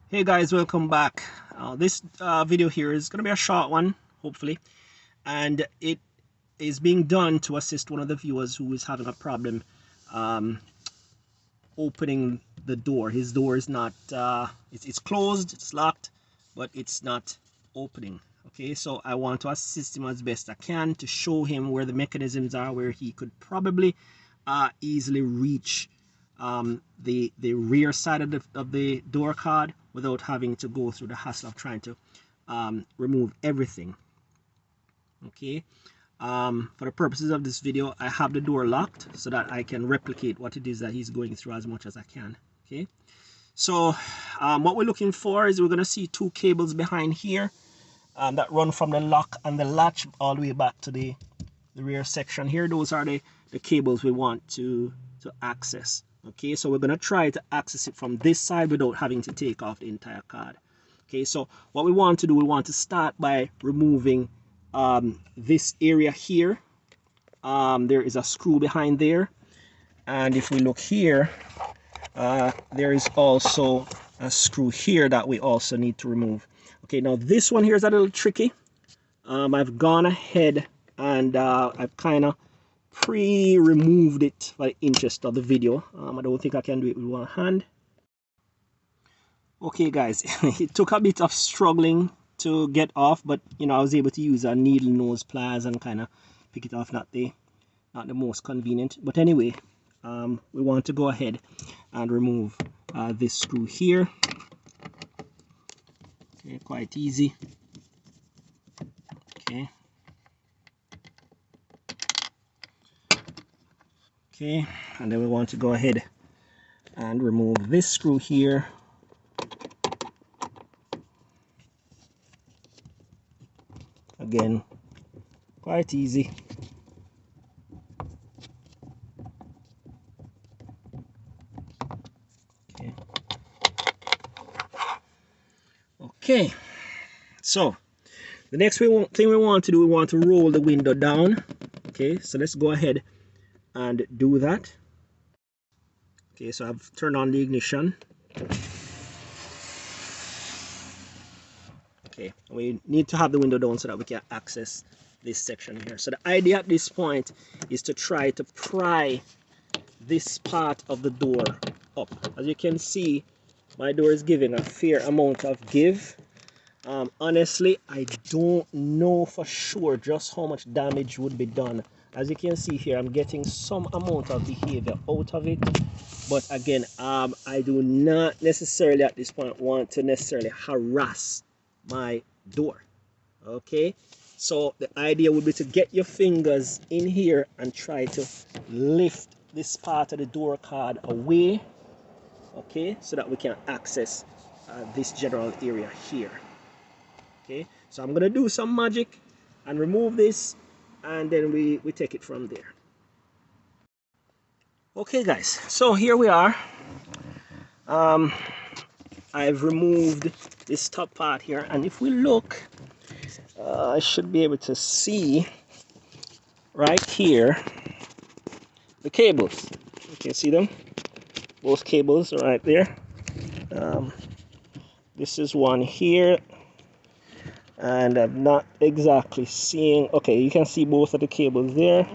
Hey guys, welcome back. This video here is going to be a short one, hopefully, and it is being done to assist one of the viewers who is having a problem um, opening the door. His door is not, it's closed, it's locked, but it's not opening. Okay, so I want to assist him as best I can to show him where the mechanisms are, where he could probably easily reach the rear side of the door card without having to go through the hassle of trying to remove everything. Okay, for the purposes of this video, I have the door locked so that I can replicate what it is that he's going through as much as I can. Okay, so what we're looking for is we're going to see two cables behind here that run from the lock and the latch all the way back to the rear section here. Those are the cables we want to access. Okay, so we're going to try to access it from this side without having to take off the entire card. Okay, so what we want to do, we want to start by removing this area here. There is a screw behind there, and if we look here, there is also a screw here that we also need to remove. Okay, now this one here is a little tricky. I've gone ahead and I've kind of pre-removed it for the interest of the video. I don't think I can do it with one hand. Okay guys, it took a bit of struggling to get off, but you know, I was able to use a needle nose pliers and kind of pick it off. Not the most convenient, but anyway, we want to go ahead and remove this screw here. Okay, quite easy. Okay. Okay, and then we want to go ahead and remove this screw here. Again, quite easy. Okay. Okay, so the next thing we want to do, we want to roll the window down. Okay, so let's go ahead and do that. Okay, so I've turned on the ignition. Okay, we need to have the window down so that we can access this section here. So the idea at this point is to try to pry this part of the door up. As you can see, my door is giving a fair amount of give. Honestly, I don't know for sure just how much damage would be done. As you can see here, I'm getting some amount of behavior out of it, but again, I do not necessarily at this point want to necessarily harass my door. Okay, so the idea would be to get your fingers in here and try to lift this part of the door card away, okay, so that we can access this general area here. Okay, so I'm gonna do some magic and remove this, and then we take it from there. Okay guys, so here we are. I've removed this top part here, and if we look, I should be able to see right here the cables. You can see them, both cables are right there. This is one here, and I'm not exactly seeing. Okay, you can see both of the cables there.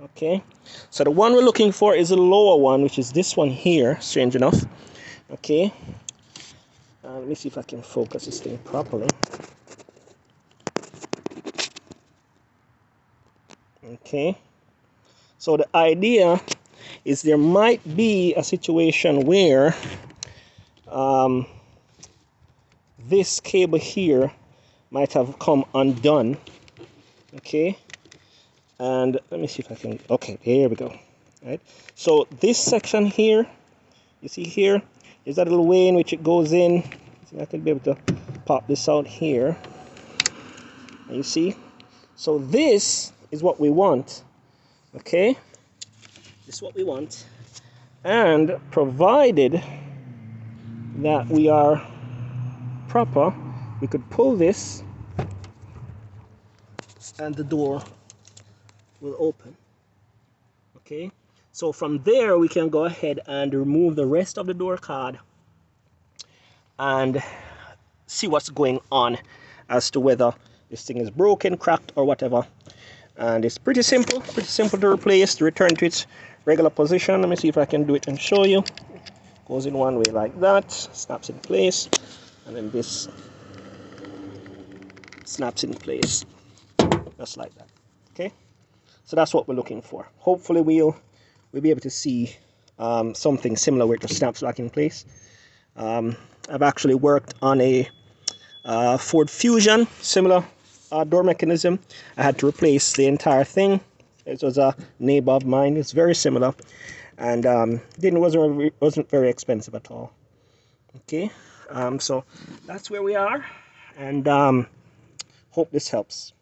Okay, so the one we're looking for is the lower one, which is this one here, strange enough. Okay, let me see if I can focus this thing properly. Okay, so the idea is there might be a situation where this cable here might have come undone. Okay, and let me see if I can. Okay, there we go. Right, so this section here, you see here, there's that little way in which it goes in. So I could be able to pop this out here, and you see, so this is what we want. Okay, this is what we want, and provided that we are proper, we could pull this and the door will open. Okay, so from there we can go ahead and remove the rest of the door card and see what's going on as to whether this thing is broken, cracked, or whatever. And it's pretty simple to replace, to return to its regular position. Let me see if I can do it and show you. Goes in one way like that, snaps in place, and then this snaps in place just like that. Okay, so that's what we're looking for. Hopefully we'll be able to see something similar where it just snaps back in place. I've actually worked on a Ford Fusion, similar door mechanism. I had to replace the entire thing. It was a neighbor of mine. It's very similar, and wasn't very expensive at all. Okay, so that's where we are, and hope this helps.